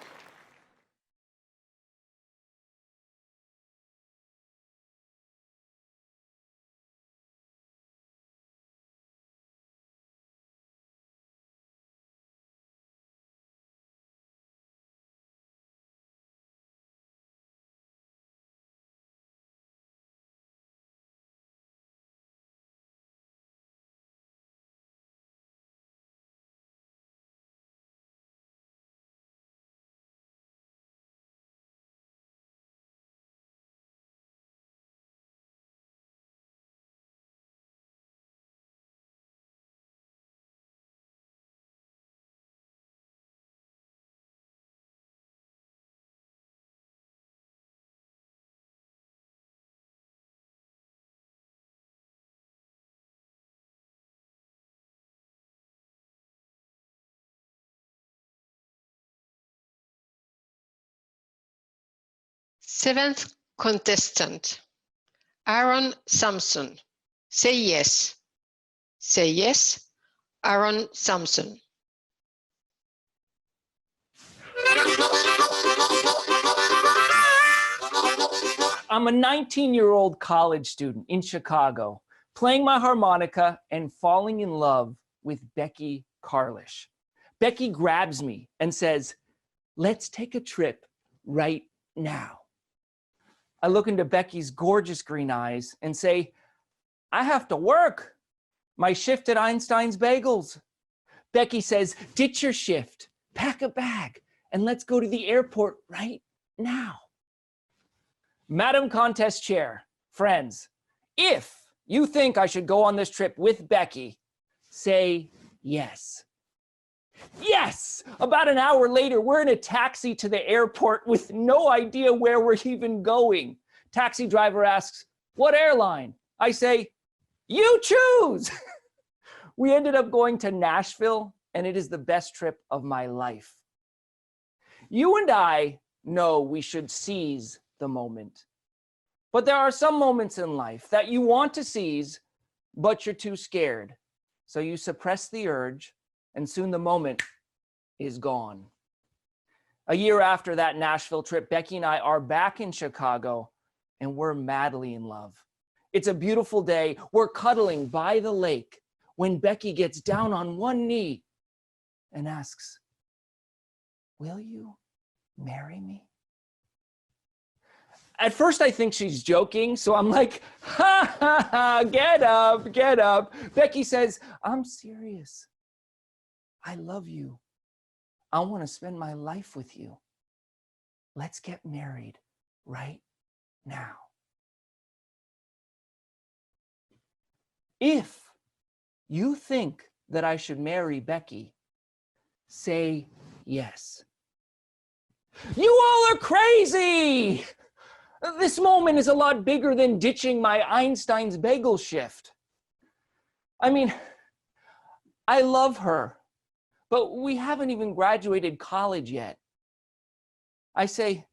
Seventh contestant, Aaron Samson. Say yes. Say yes, Aaron Samson. I'm a 19-year-old college student in Chicago, playing my harmonica and falling in love with Becky Carlish. Becky grabs me and says, "Let's take a trip right now." I look into Becky's gorgeous green eyes and say, "I have to work. My shift at Einstein's Bagels." Becky says, "Ditch your shift, pack a bag, and let's go to the airport right now." Madam Contest Chair, friends, if you think I should go on this trip with Becky, say yes. Yes! About an hour later, we're in a taxi to the airport with no idea where we're even going. Taxi driver asks, "What airline?" I say, "You choose." We ended up going to Nashville, and it is the best trip of my life. You and I know we should seize the moment. But there are some moments in life that you want to seize, but you're too scared. So you suppress the urge, and soon the moment is gone. A year after that Nashville trip, Becky and I are back in Chicago, and we're madly in love. It's a beautiful day. We're cuddling by the lake when Becky gets down on one knee and asks, "Will you marry me?" At first, I think she's joking, so I'm like, "Ha ha ha, get up, get up." Becky says, "I'm serious. I love you. I want to spend my life with you. Let's get married right now." If you think that I should marry Becky, say yes. You all are crazy! This moment is a lot bigger than ditching my Einstein's Bagel shift. I mean, I love her, but we haven't even graduated college yet. I say,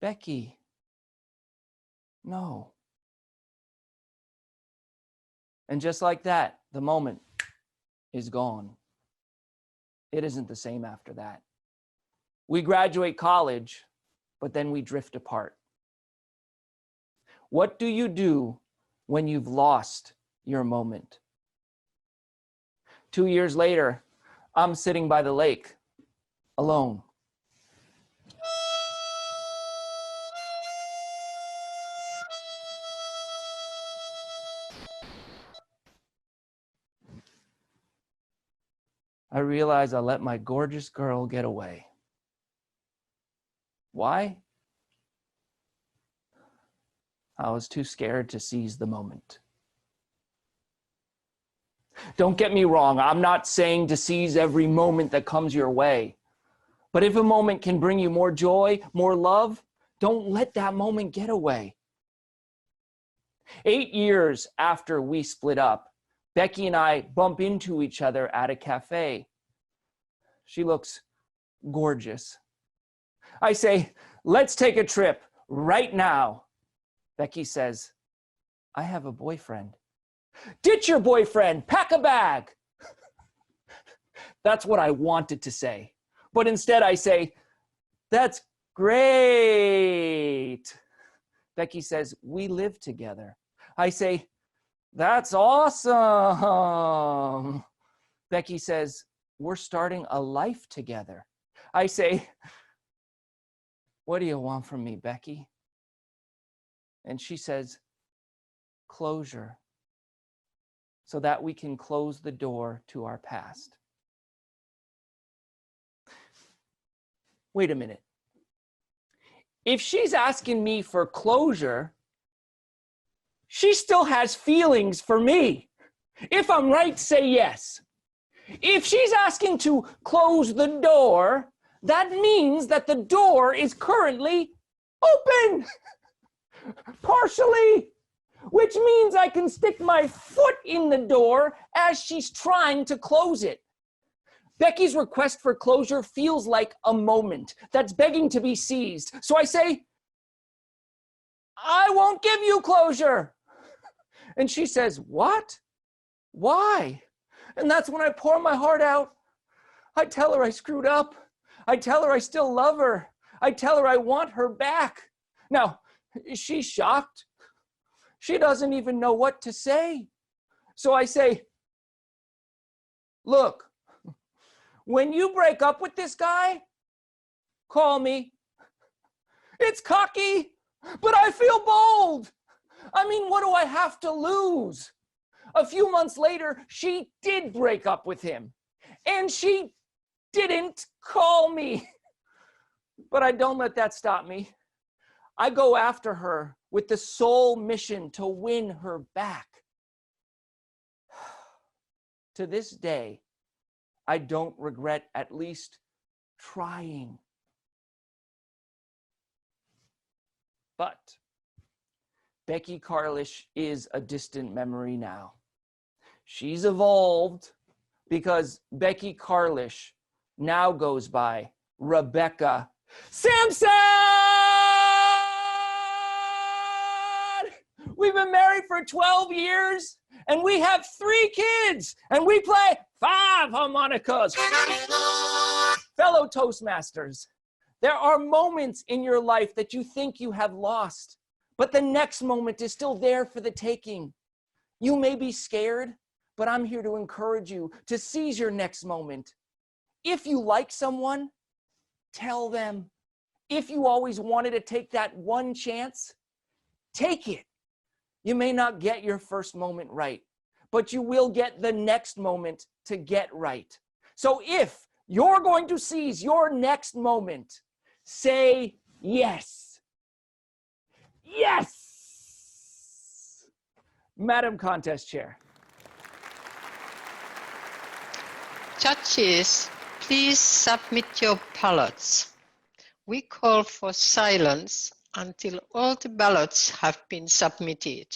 "Becky, no." And just like that, the moment is gone. It isn't the same after that. We graduate college, but then we drift apart. What do you do when you've lost your moment? 2 years later, I'm sitting by the lake, alone. I realize I let my gorgeous girl get away. Why? I was too scared to seize the moment. Don't get me wrong, I'm not saying to seize every moment that comes your way. But if a moment can bring you more joy, more love, don't let that moment get away. 8 years after we split up, Becky and I bump into each other at a cafe. She looks gorgeous. I say, let's take a trip right now. Becky says, I have a boyfriend. Ditch your boyfriend, pack a bag. That's what I wanted to say. But instead I say, that's great. Becky says, we live together. I say, that's awesome. Becky says, we're starting a life together. I say, what do you want from me, Becky? And she says, closure, so that we can close the door to our past. Wait a minute. If she's asking me for closure, she still has feelings for me. If I'm right, say yes. If she's asking to close the door, that means that the door is currently open, partially, which means I can stick my foot in the door as she's trying to close it. Becky's request for closure feels like a moment that's begging to be seized. So I say, I won't give you closure. And she says, what? Why? And that's when I pour my heart out. I tell her I screwed up. I tell her I still love her. I tell her I want her back. Now, she's shocked. She doesn't even know what to say. So I say, look, when you break up with this guy, call me. It's cocky, but I feel bold. I mean, what do I have to lose? A few months later, she did break up with him, and she didn't call me. But I don't let that stop me. I go after her with the sole mission to win her back. To this day, I don't regret at least trying. But Becky Carlish is a distant memory now. She's evolved because Becky Carlish now goes by Rebecca Samson! We've been married for 12 years and we have 3 kids and we play 5 harmonicas. Fellow Toastmasters, there are moments in your life that you think you have lost, but the next moment is still there for the taking. You may be scared, but I'm here to encourage you to seize your next moment. If you like someone, tell them. If you always wanted to take that one chance, take it. You may not get your first moment right, but you will get the next moment to get right. So if you're going to seize your next moment, say yes. Yes! Madam Contest Chair. Judges, please submit your ballots. We call for silence until all the ballots have been submitted.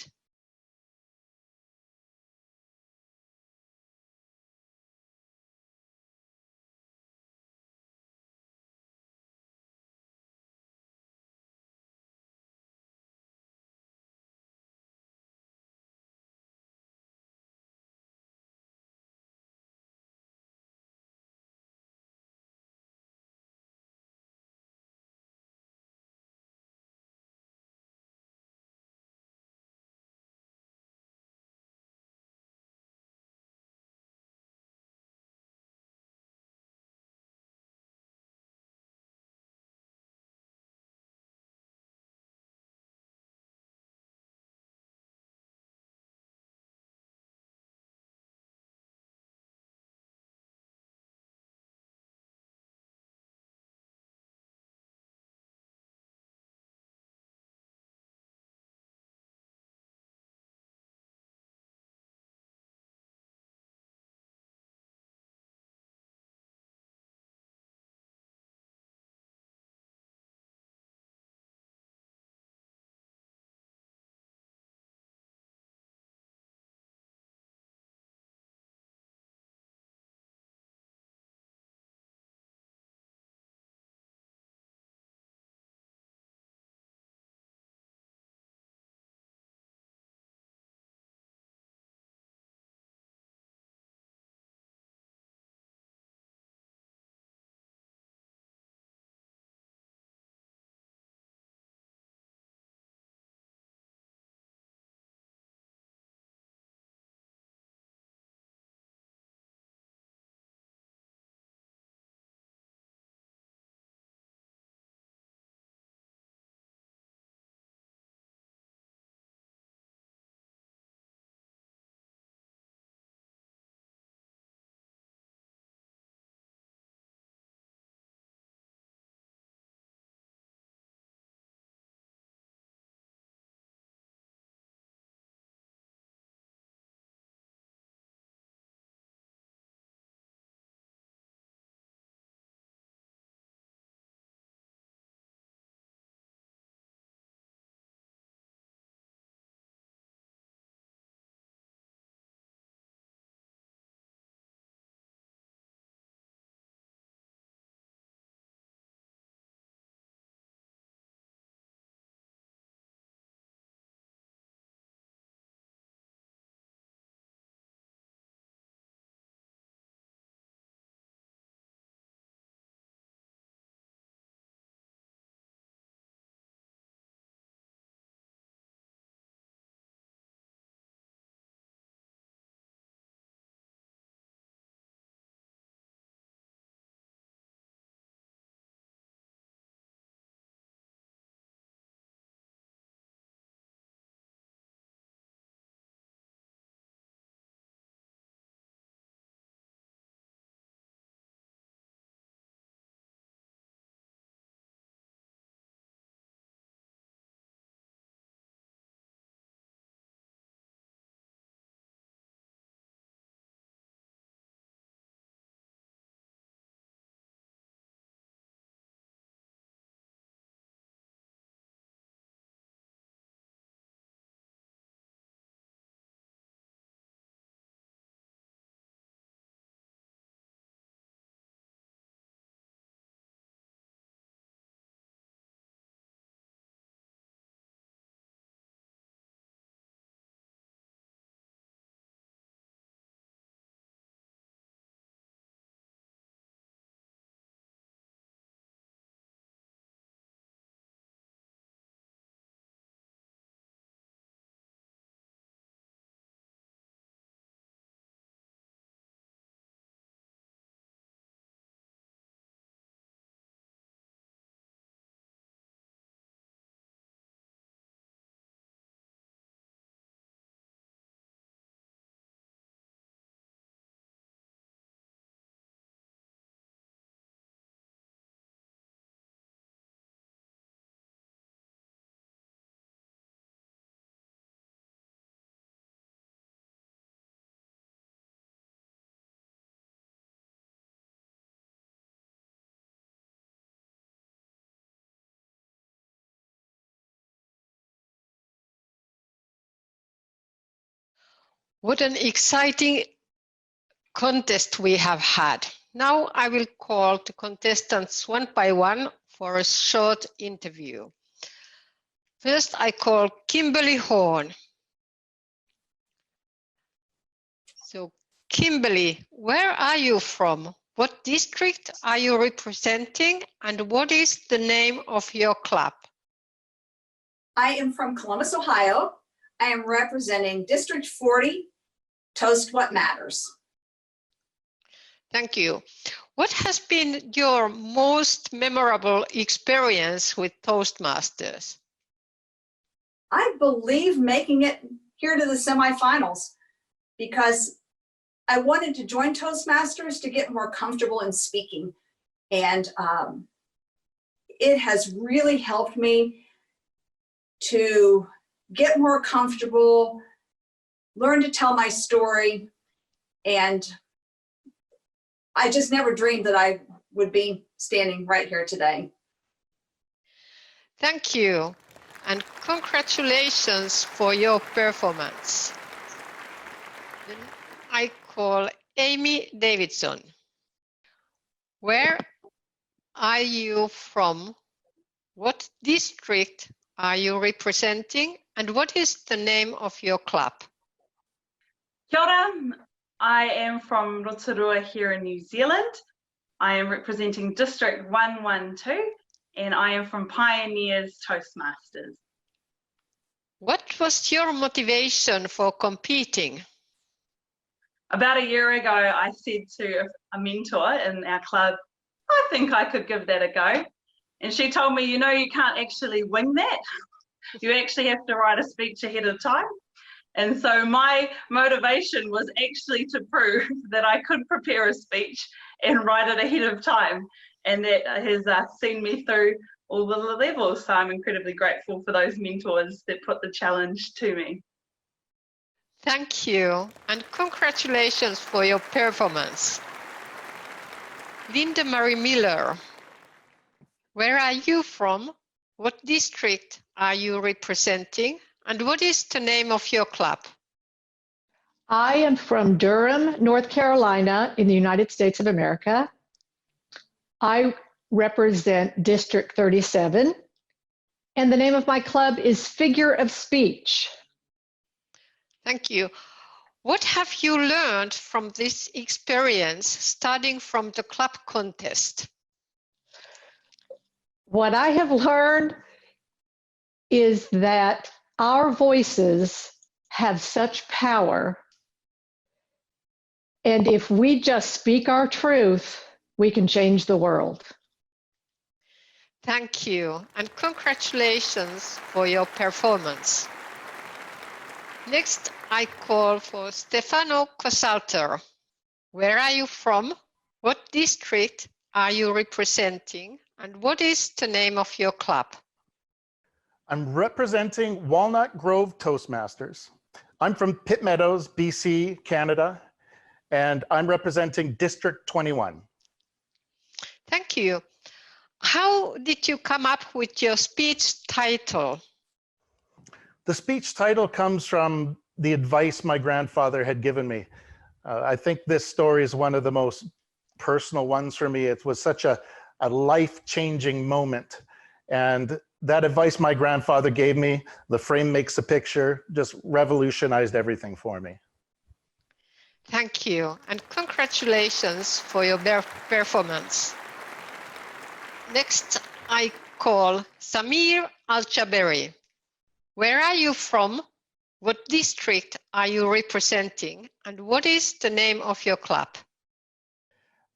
What an exciting contest we have had. Now I will call the contestants one by one for a short interview. First, I call Kimberly Horne. So, Kimberly, where are you from? What district are you representing? And what is the name of your club? I am from Columbus, Ohio. I am representing District 40, Toast What Matters. Thank you. What has been your most memorable experience with Toastmasters? I believe making it here to the semifinals because I wanted to join Toastmasters to get more comfortable in speaking. And it has really helped me to get more comfortable, learn to tell my story, and I just never dreamed that I would be standing right here today. Thank you, and congratulations for your performance. Then I call Amy Davidson. Where are you from? What district are you representing? And what is the name of your club? Kia ora. I am from Rotorua here in New Zealand. I am representing District 112 and I am from Pioneers Toastmasters. What was your motivation for competing? About a year ago, I said to a mentor in our club, I think I could give that a go. And she told me, you know, you can't actually wing that. You actually have to write a speech ahead of time. And so my motivation was actually to prove that I could prepare a speech and write it ahead of time. And that has seen me through all the levels. So I'm incredibly grateful for those mentors that put the challenge to me. Thank you, and congratulations for your performance. Linda Marie Miller, where are you from? What district are you representing? And what is the name of your club? I am from Durham, North Carolina, in the United States of America. I represent District 37, and the name of my club is Figure of Speech. Thank you. What have you learned from this experience starting from the club contest? What I have learned is that our voices have such power, and if we just speak our truth, we can change the world. Thank you, and congratulations for your performance. Next, I call for Stefano Cossalter. Where are you from? What district are you representing? And what is the name of your club? I'm representing Walnut Grove Toastmasters. I'm from Pitt Meadows, BC, Canada, and I'm representing District 21. Thank you. How did you come up with your speech title? The speech title comes from the advice my grandfather had given me. I think this story is one of the most personal ones for me. It was such a life-changing moment. And that advice my grandfather gave me, the frame makes a picture, just revolutionized everything for me. Thank you, and congratulations for your performance. Next, I call Samir Al-Jaberi. Where are you from? What district are you representing? And what is the name of your club?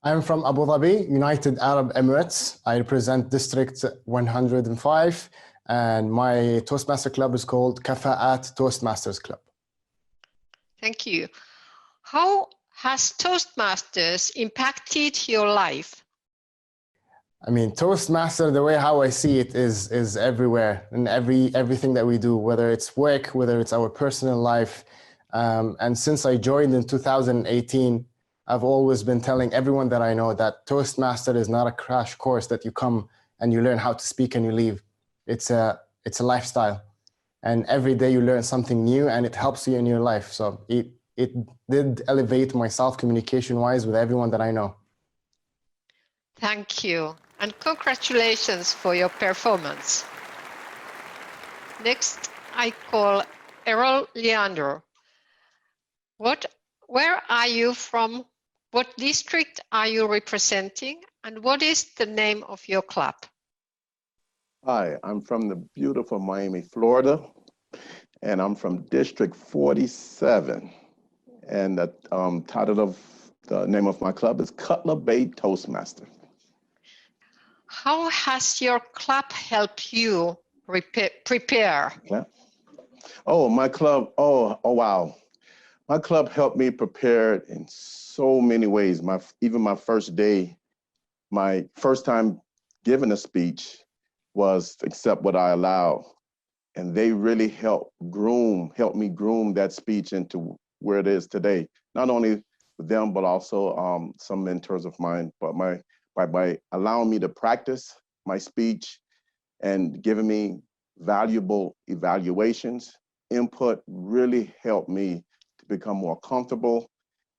I'm from Abu Dhabi, United Arab Emirates. I represent District 105, and my Toastmaster club is called Kafa'at Toastmasters Club. Thank you. How has Toastmasters impacted your life? I mean, Toastmaster, the way how I see it is everywhere in everything that we do, whether it's work, whether it's our personal life. And since I joined in 2018, I've always been telling everyone that I know that Toastmaster is not a crash course that you come and you learn how to speak and you leave. It's a lifestyle. And every day you learn something new and it helps you in your life. So It did elevate my self-communication wise with everyone that I know. Thank you, and congratulations for your performance. Next, I call Errol Leander. Where are you from? What district are you representing? And what is the name of your club? Hi, I'm from the beautiful Miami, Florida, and I'm from District 47. And the title of the name of my club is Cutler Bay Toastmasters. How has your club helped you prepare? Yeah. Oh, my club, oh wow. My club helped me prepare in so many ways. Even my first day, my first time giving a speech was accept what I allow. And they really helped me groom that speech into where it is today. Not only with them, but also some mentors of mine. But by allowing me to practice my speech and giving me valuable evaluations, input really helped me to become more comfortable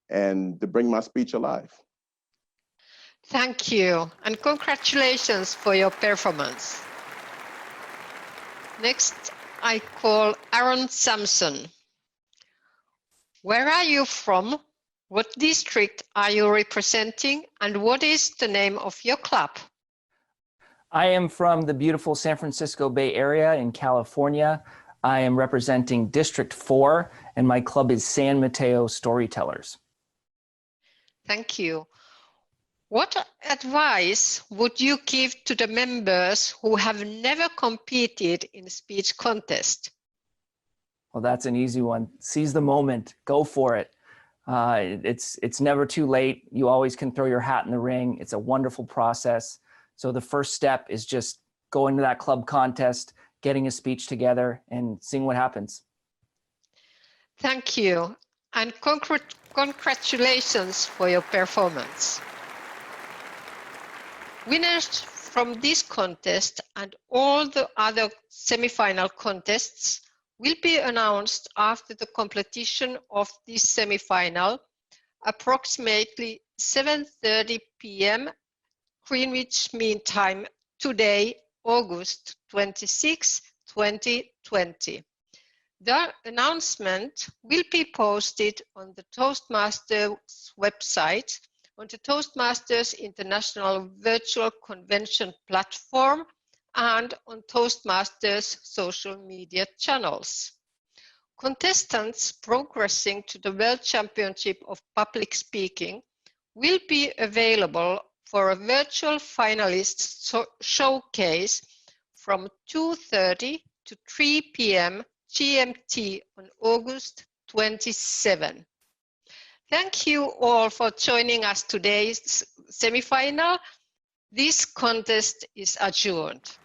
and to bring my speech alive. Thank you, and congratulations for your performance. Next, I call Aaron Samson. Where are you from? What district are you representing? And what is the name of your club? I am from the beautiful San Francisco Bay Area in California. I am representing District 4, and my club is San Mateo Storytellers. Thank you. What advice would you give to the members who have never competed in a speech contest? Well, that's an easy one. Seize the moment. Go for it. It's never too late. You always can throw your hat in the ring. It's a wonderful process. So the first step is just going to that club contest, getting a speech together, and seeing what happens. Thank you, and congratulations for your performance. Winners from this contest and all the other semifinal contests will be announced after the completion of this semifinal, approximately 7:30 p.m. Greenwich Mean Time today, August 26, 2020. The announcement will be posted on the Toastmasters website, on the Toastmasters International Virtual Convention platform, and on Toastmasters social media channels. Contestants progressing to the World Championship of Public Speaking will be available for a virtual finalist showcase from 2:30 to 3 p.m. GMT on August 27. Thank you all for joining us today's semifinal. This contest is adjourned.